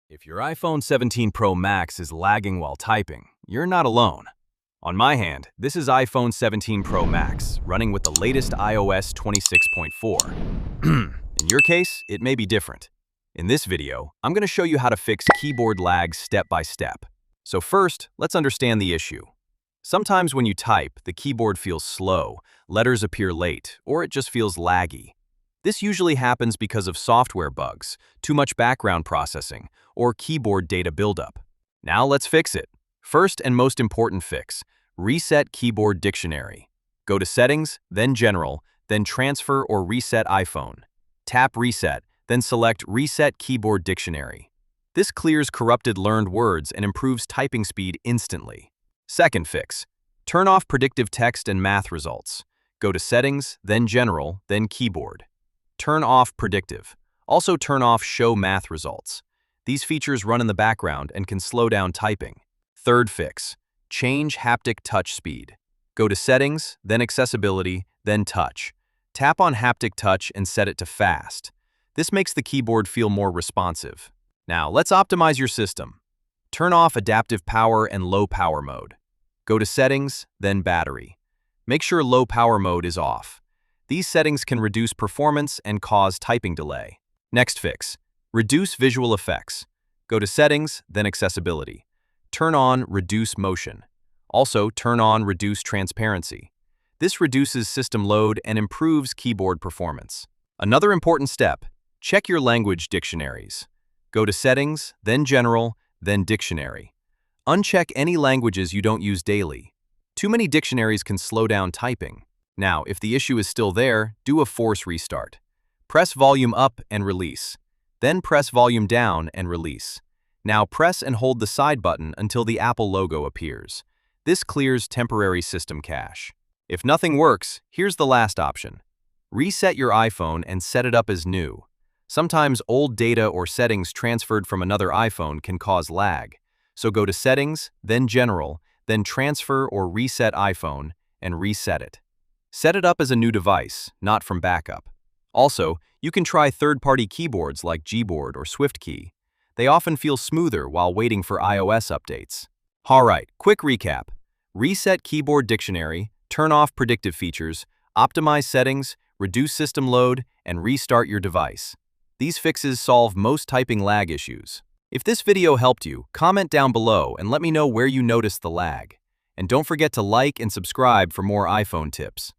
If your iPhone 17 Pro Max is lagging while typing, you're not alone. On my hand, this is iPhone 17 Pro Max, running with the latest iOS 26.4. In your case, it may be different. In this video, I'm going to show you how to fix keyboard lag step by step. So first, let's understand the issue. Sometimes when you type, the keyboard feels slow, letters appear late, or it just feels laggy. This usually happens because of software bugs, too much background processing, or keyboard data buildup. Now let's fix it. First and most important fix, reset keyboard dictionary. Go to Settings, then General, then Transfer or Reset iPhone. Tap Reset, then select Reset Keyboard Dictionary. This clears corrupted learned words and improves typing speed instantly. Second fix, turn off predictive text and math results. Go to Settings, then General, then Keyboard. Turn off predictive. Also turn off show math results. These features run in the background and can slow down typing. Third fix, change haptic touch speed. Go to Settings, then Accessibility, then Touch. Tap on haptic touch and set it to fast. This makes the keyboard feel more responsive. Now let's optimize your system. Turn off adaptive power and low power mode. Go to Settings, then Battery. Make sure low power mode is off. These settings can reduce performance and cause typing delay. Next fix, reduce visual effects. Go to Settings, then Accessibility. Turn on Reduce Motion. Also, turn on Reduce Transparency. This reduces system load and improves keyboard performance. Another important step, check your language dictionaries. Go to Settings, then General, then Dictionary. Uncheck any languages you don't use daily. Too many dictionaries can slow down typing. Now, if the issue is still there, do a force restart. Press volume up and release. Then press volume down and release. Now press and hold the side button until the Apple logo appears. This clears temporary system cache. If nothing works, here's the last option. Reset your iPhone and set it up as new. Sometimes old data or settings transferred from another iPhone can cause lag. So go to Settings, then General, then Transfer or Reset iPhone, and reset it. Set it up as a new device, not from backup. Also, you can try third-party keyboards like Gboard or SwiftKey. They often feel smoother while waiting for iOS updates. Alright, quick recap. Reset keyboard dictionary, turn off predictive features, optimize settings, reduce system load, and restart your device. These fixes solve most typing lag issues. If this video helped you, comment down below and let me know where you noticed the lag. And don't forget to like and subscribe for more iPhone tips.